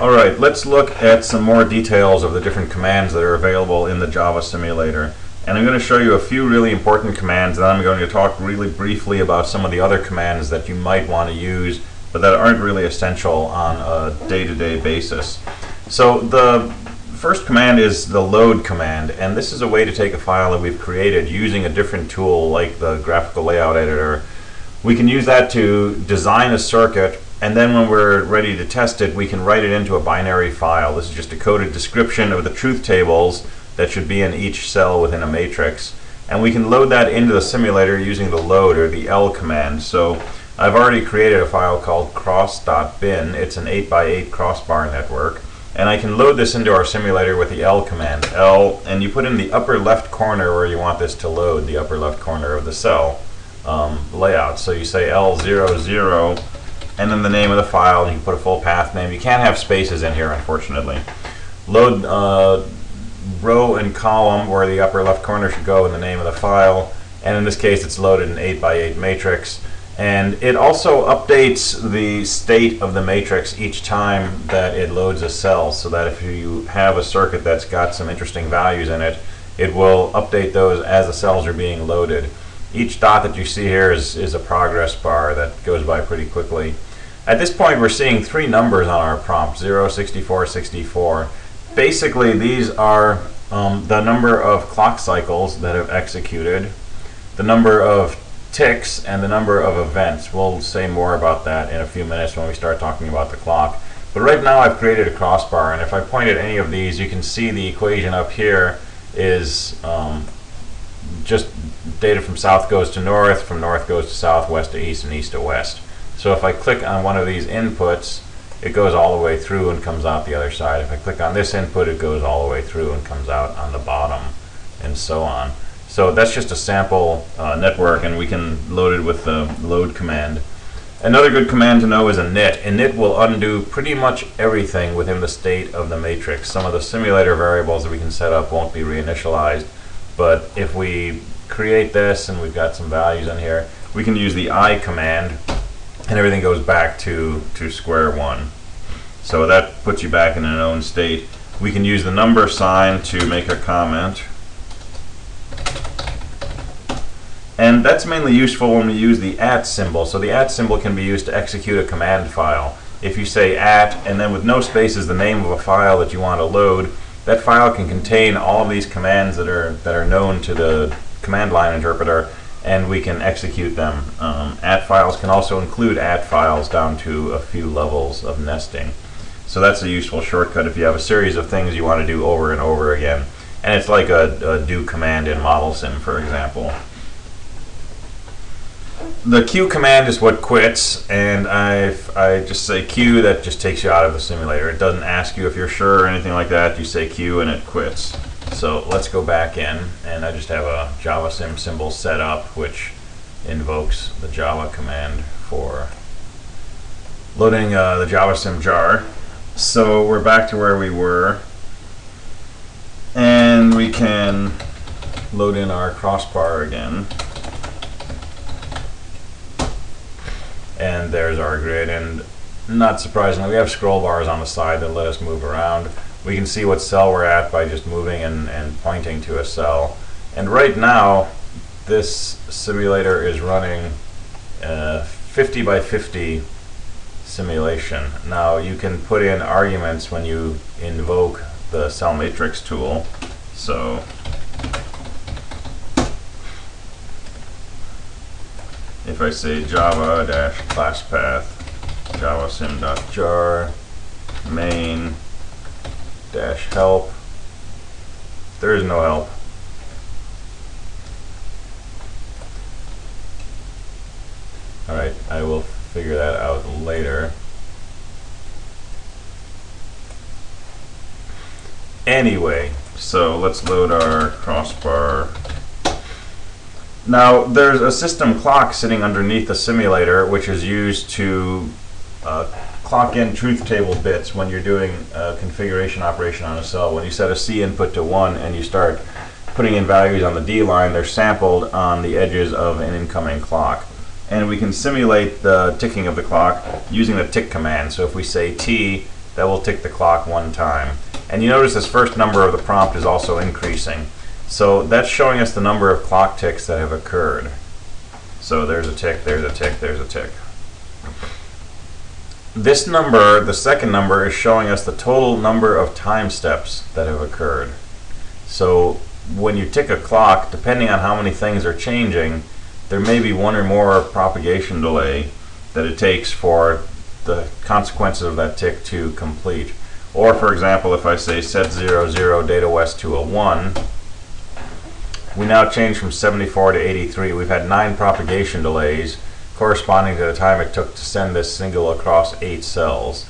Alright, let's look at some more details of the different commands that are available in the Java simulator. And I'm going to show you a few really important commands, and then I'm going to talk really briefly about some of the other commands that you might want to use, but that aren't really essential on a day-to-day basis. So the first command is the load command, and this is a way to take a file that we've created using a different tool like the graphical layout editor. We can use that to design a circuit, and then when we're ready to test it, we can write it into a binary file. This is just a coded description of the truth tables that should be in each cell within a matrix. And we can load that into the simulator using the load or the L command. So I've already created a file called cross.bin. It's an 8x8 crossbar network. And I can load this into our simulator with the L command. L, and you put in the upper left corner where you want this to load, the upper left corner of the cell layout. So you say L00, and then the name of the file, and you can put a full path name. You can't have spaces in here, unfortunately. Load row and column where the upper left corner should go in the name of the file, and in this case it's loaded in 8x8 matrix. And it also updates the state of the matrix each time that it loads a cell, so that if you have a circuit that's got some interesting values in it, it will update those as the cells are being loaded. Each dot that you see here is a progress bar that goes by pretty quickly. At this point we're seeing three numbers on our prompt, 0, 64, 64. Basically these are the number of clock cycles that have executed, the number of ticks, and the number of events. We'll say more about that in a few minutes when we start talking about the clock. But right now I've created a crossbar, and if I point at any of these, you can see the equation up here is just data from south goes to north, from north goes to south, west to east, and east to west. So if I click on one of these inputs, it goes all the way through and comes out the other side. If I click on this input, it goes all the way through and comes out on the bottom, and so on. So that's just a sample network, and we can load it with the load command. Another good command to know is init. Init will undo pretty much everything within the state of the matrix. Some of the simulator variables that we can set up won't be reinitialized, but if we create this and we've got some values in here, we can use the I command and everything goes back to square one. So that puts you back in a known state. We can use the number sign to make a comment. And that's mainly useful when we use the @ symbol. So the @ symbol can be used to execute a command file. If you say @ and then with no spaces the name of a file that you want to load, that file can contain all of these commands that are known to the command line interpreter, and we can execute them. @ files can also include @ files down to a few levels of nesting. So that's a useful shortcut if you have a series of things you want to do over and over again. And it's like a do command in ModelSim, for example. The Q command is what quits, and I just say Q, that just takes you out of the simulator. It doesn't ask you if you're sure or anything like that. You say Q and it quits. So let's go back in, and I just have a JavaSim symbol set up which invokes the Java command for loading the JavaSim jar. So we're back to where we were, and we can load in our crossbar again. And there's our grid, and not surprisingly we have scroll bars on the side that let us move around. We can see what cell we're at by just moving and pointing to a cell. And right now this simulator is running 50 by 50 simulation. Now you can put in arguments when you invoke the cell matrix tool. So if I say java-class path javasim.jar main-help, there is no help. Alright, I will figure that out later. Anyway, so let's load our crossbar. Now there's a system clock sitting underneath the simulator which is used to clock in truth table bits when you're doing a configuration operation on a cell. When you set a C input to 1 and you start putting in values on the D line, they're sampled on the edges of an incoming clock. And we can simulate the ticking of the clock using the tick command. So if we say T, that will tick the clock 1 time. And you notice this first number of the prompt is also increasing. So that's showing us the number of clock ticks that have occurred. So there's a tick, there's a tick, there's a tick. This number, the second number, is showing us the total number of time steps that have occurred. So when you tick a clock, depending on how many things are changing, there may be one or more propagation delay that it takes for the consequences of that tick to complete. Or for example, if I say set 0, 0 data west to a 1, we now change from 74 to 83. We've had 9 propagation delays corresponding to the time it took to send this single across 8 cells.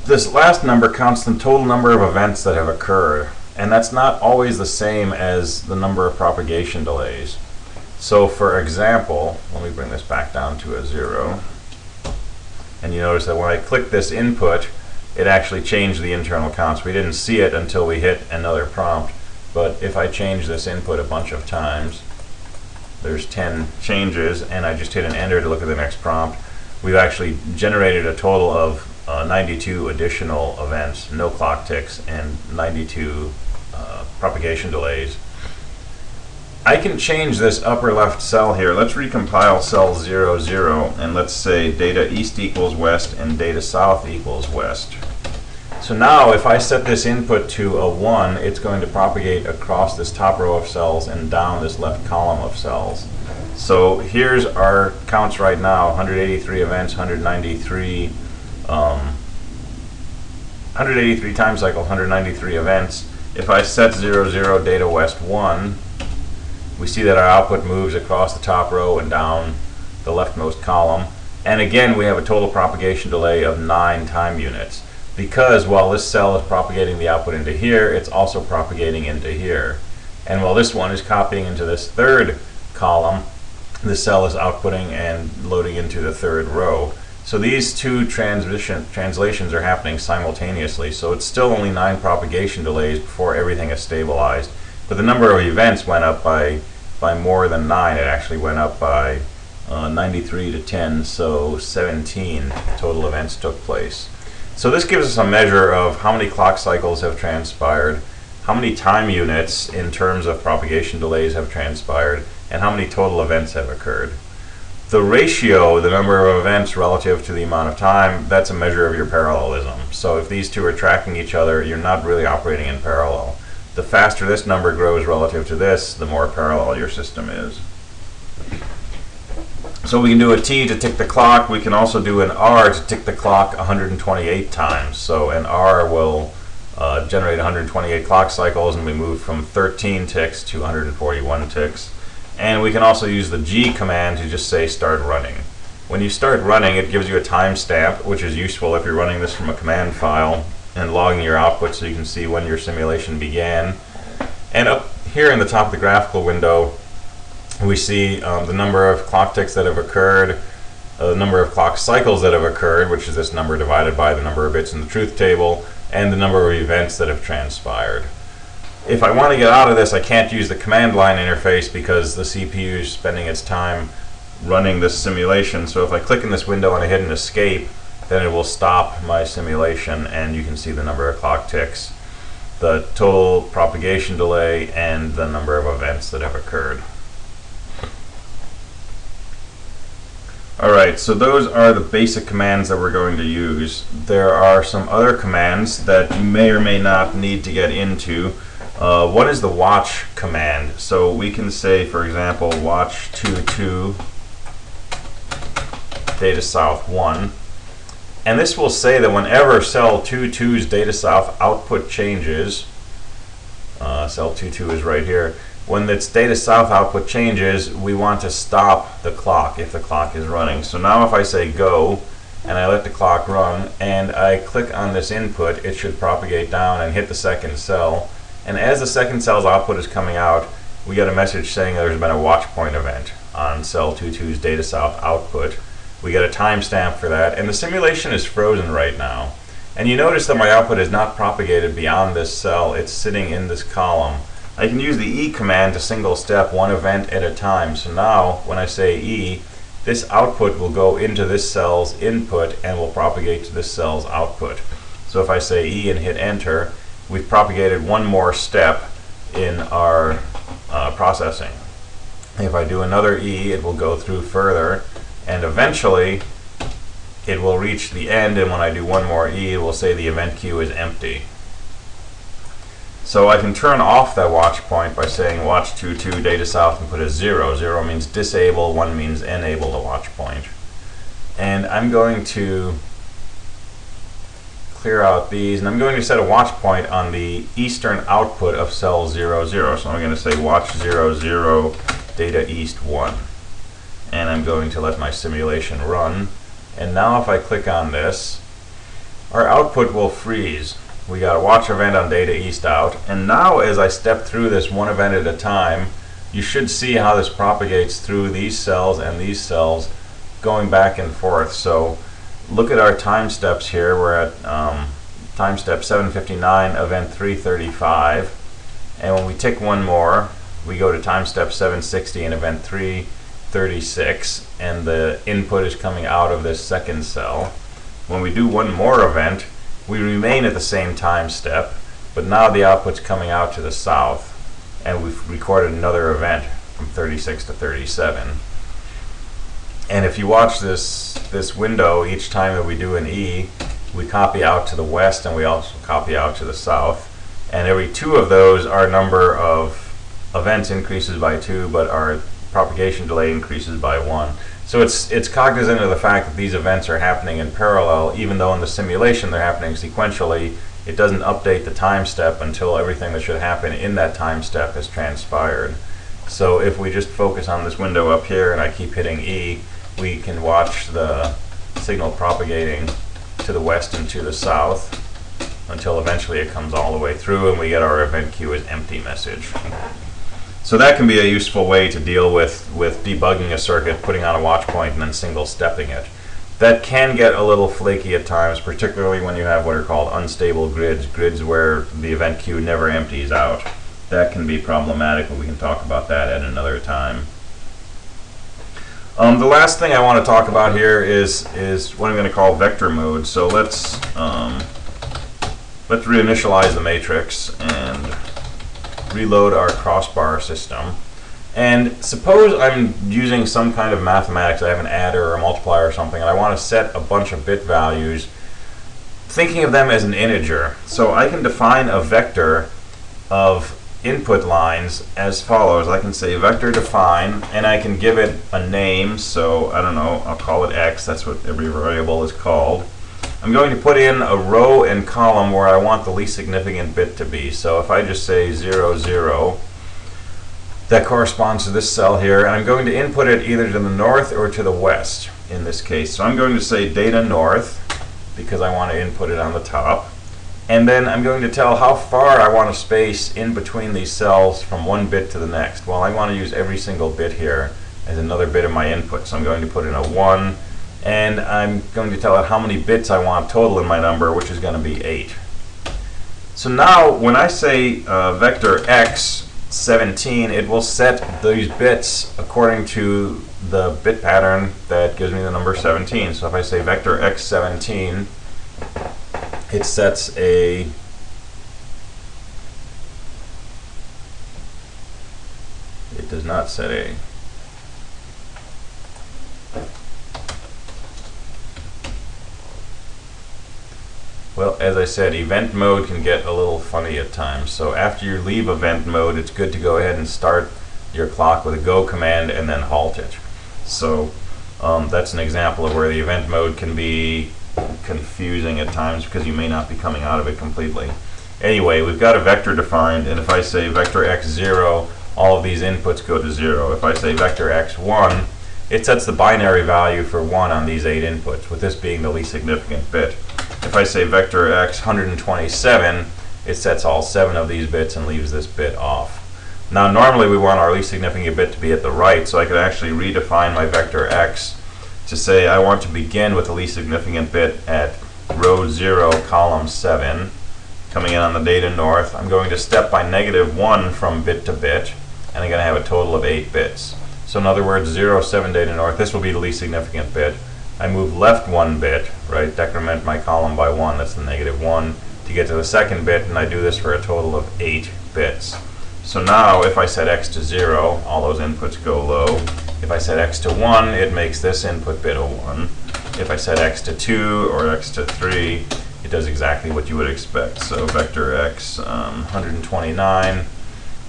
This last number counts the total number of events that have occurred, and that's not always the same as the number of propagation delays. So for example, let me bring this back down to a 0, and you notice that when I click this input, it actually changed the internal counts. We didn't see it until we hit another prompt, but if I change this input a bunch of times, there's 10 changes, and I just hit an enter to look at the next prompt, we've actually generated a total of 92 additional events, no clock ticks, and 92 propagation delays. I can change this upper left cell here. Let's recompile cell 0, 0, and let's say data east equals west and data south equals west. So now if I set this input to a 1, it's going to propagate across this top row of cells and down this left column of cells. So here's our counts right now: 183 events, 193 time cycle, 193 events. If I set 0, 0 data west 1, we see that our output moves across the top row and down the leftmost column. And again, we have a total propagation delay of 9 time units, because while this cell is propagating the output into here, it's also propagating into here. And while this one is copying into this third column, the cell is outputting and loading into the third row. So these two translations are happening simultaneously. So it's still only 9 propagation delays before everything is stabilized. But the number of events went up by more than 9. It actually went up by 93 to 10, so 17 total events took place. So this gives us a measure of how many clock cycles have transpired, how many time units in terms of propagation delays have transpired, and how many total events have occurred. The ratio, the number of events relative to the amount of time, that's a measure of your parallelism. So if these two are tracking each other, you're not really operating in parallel. The faster this number grows relative to this, the more parallel your system is. So we can do a T to tick the clock. We can also do an R to tick the clock 128 times. So an R will generate 128 clock cycles, and we move from 13 ticks to 141 ticks. And we can also use the G command to just say start running. When you start running, it gives you a timestamp, which is useful if you're running this from a command file and logging your output so you can see when your simulation began. And up here in the top of the graphical window, we see the number of clock ticks that have occurred, the number of clock cycles that have occurred, which is this number divided by the number of bits in the truth table, and the number of events that have transpired. If I want to get out of this, I can't use the command line interface because the CPU is spending its time running this simulation. So if I click in this window and I hit an escape, then it will stop my simulation, and you can see the number of clock ticks, the total propagation delay, and the number of events that have occurred. Alright, so those are the basic commands that we're going to use. There are some other commands that you may or may not need to get into. One is the watch command. So we can say, for example, watch 22 data south 1. And this will say that whenever cell 22's data south output changes, cell 22 is right here, when its data south output changes, we want to stop the clock if the clock is running. So now if I say go, and I let the clock run, and I click on this input, it should propagate down and hit the second cell. And as the second cell's output is coming out, we get a message saying there's been a watch point event on cell 22's data south output. We get a timestamp for that, and the simulation is frozen right now. And you notice that my output is not propagated beyond this cell, it's sitting in this column. I can use the E command to single step one event at a time. So now when I say E, this output will go into this cell's input and will propagate to this cell's output. So if I say E and hit enter, we've propagated one more step in our processing. If I do another E, it will go through further, and eventually it will reach the end, and when I do one more E, it will say the event queue is empty. So I can turn off that watch point by saying watch 22 data south and put a 0. 0 means disable, 1 means enable the watch point. And I'm going to clear out these, and I'm going to set a watch point on the eastern output of cell 00. So I'm going to say watch 00 data east 1. And I'm going to let my simulation run. And now if I click on this, our output will freeze. We got a watch event on data east out, and now as I step through this one event at a time, you should see how this propagates through these cells and these cells, going back and forth. So look at our time steps here. We're at time step 759, event 335, and when we tick one more, we go to time step 760 and event 336, and the input is coming out of this second cell. When we do one more event, we remain at the same time step, but now the output's coming out to the south, and we've recorded another event from 36 to 37. And if you watch this window, each time that we do an E, we copy out to the west, and we also copy out to the south. And every 2 of those, our number of events increases by 2, but our propagation delay increases by 1. So it's cognizant of the fact that these events are happening in parallel, even though in the simulation they're happening sequentially. It doesn't update the time step until everything that should happen in that time step has transpired. So if we just focus on this window up here and I keep hitting E, we can watch the signal propagating to the west and to the south until eventually it comes all the way through and we get our event queue as empty message. So that can be a useful way to deal with debugging a circuit, putting on a watch point and then single stepping it. That can get a little flaky at times, particularly when you have what are called unstable grids where the event queue never empties out. That can be problematic, but we can talk about that at another time. The last thing I want to talk about here is what I'm going to call vector mode. So let's reinitialize the matrix and reload our crossbar system. And suppose I'm using some kind of mathematics. I have an adder or a multiplier or something, and I want to set a bunch of bit values, thinking of them as an integer. So I can define a vector of input lines as follows. I can say vector define, and I can give it a name. So I don't know, I'll call it x. That's what every variable is called. I'm going to put in a row and column where I want the least significant bit to be. So if I just say 0, 0, that corresponds to this cell here, and I'm going to input it either to the north or to the west in this case. So I'm going to say data north because I want to input it on the top. And then I'm going to tell how far I want to space in between these cells from one bit to the next. Well, I want to use every single bit here as another bit of my input. So I'm going to put in a 1, and I'm going to tell it how many bits I want total in my number, which is going to be 8. So now when I say vector x 17, it will set these bits according to the bit pattern that gives me the number 17. So if I say vector x 17, it sets a it does not set a well, as I said, event mode can get a little funny at times. So after you leave event mode, it's good to go ahead and start your clock with a go command and then halt it. So that's an example of where the event mode can be confusing at times because you may not be coming out of it completely. Anyway, we've got a vector defined, and if I say vector x0, all of these inputs go to 0. If I say vector x1, it sets the binary value for 1 on these 8 inputs, with this being the least significant bit. If I say vector x 127, it sets all 7 of these bits and leaves this bit off. Now normally we want our least significant bit to be at the right, so I could actually redefine my vector x to say I want to begin with the least significant bit at row 0, column 7, coming in on the data north. I'm going to step by -1 from bit to bit, and I'm going to have a total of 8 bits. So in other words, 0, 7 data north, this will be the least significant bit. I move left 1 bit, right, decrement my column by 1, that's the -1, to get to the second bit, and I do this for a total of 8 bits. So now if I set x to 0, all those inputs go low. If I set x to 1, it makes this input bit a 1. If I set x to 2 or x to 3, it does exactly what you would expect. So vector x, 129,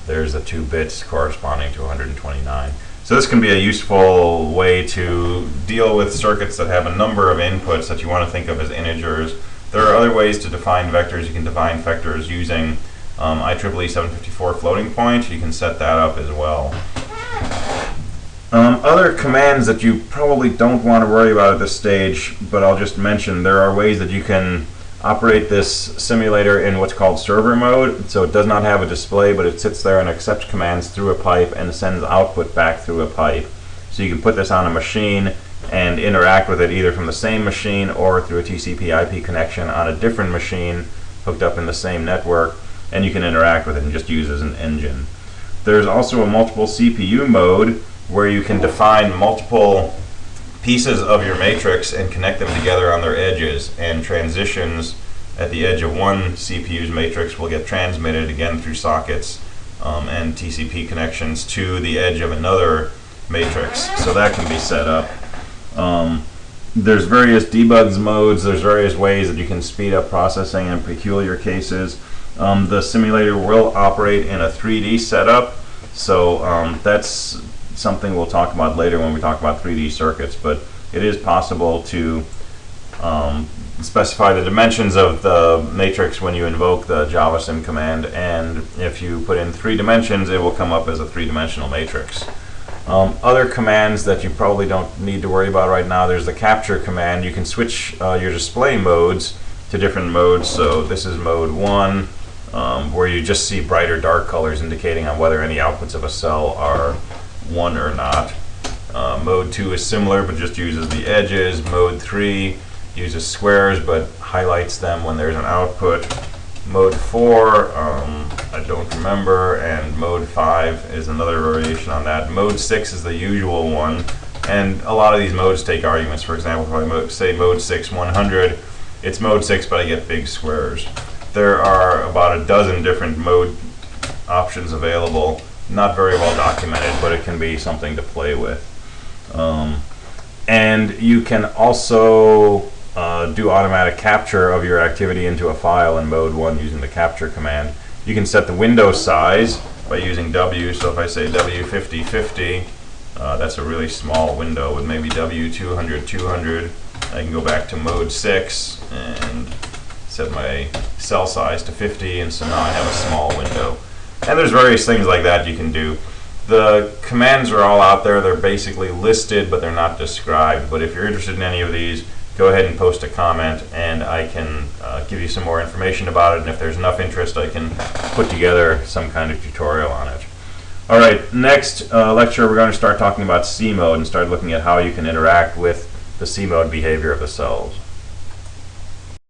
there's the 2 bits corresponding to 129. So this can be a useful way to deal with circuits that have a number of inputs that you want to think of as integers. There are other ways to define vectors. You can define vectors using IEEE 754 floating point. You can set that up as well. Other commands that you probably don't want to worry about at this stage, but I'll just mention, there are ways that you can operate this simulator in what's called server mode. So it does not have a display, but it sits there and accepts commands through a pipe and sends output back through a pipe. So you can put this on a machine and interact with it either from the same machine or through a TCP/IP connection on a different machine hooked up in the same network, and you can interact with it and just use it as an engine. There's also a multiple CPU mode where you can define multiple pieces of your matrix and connect them together on their edges, and transitions at the edge of one CPU's matrix will get transmitted again through sockets and TCP connections to the edge of another matrix. So that can be set up. There's various debugs modes, there's various ways that you can speed up processing in peculiar cases. The simulator will operate in a 3D setup, so that's something we'll talk about later when we talk about 3D circuits, but it is possible to specify the dimensions of the matrix when you invoke the JavaSim command, and if you put in 3 dimensions, it will come up as a 3-dimensional matrix. Other commands that you probably don't need to worry about right now, there's the capture command. You can switch your display modes to different modes. So this is mode 1, where you just see bright or dark colors indicating on whether any outputs of a cell are 1 or not. Mode 2 is similar but just uses the edges. Mode 3 uses squares but highlights them when there's an output. Mode 4, I don't remember, and mode 5 is another variation on that. Mode 6 is the usual one, and a lot of these modes take arguments. For example, if I say mode 6 100, it's mode 6 but I get big squares. There are about a dozen different mode options available, not very well documented, but it can be something to play with. And you can also do automatic capture of your activity into a file in mode 1 using the capture command. You can set the window size by using W. So if I say W5050, that's a really small window with maybe W200 200. I can go back to mode 6 and set my cell size to 50, and so now I have a small window. And there's various things like that you can do. The commands are all out there. They're basically listed, but they're not described. But if you're interested in any of these, go ahead and post a comment, and I can give you some more information about it. And if there's enough interest, I can put together some kind of tutorial on it. All right, next lecture, we're going to start talking about C mode and start looking at how you can interact with the C mode behavior of the cells.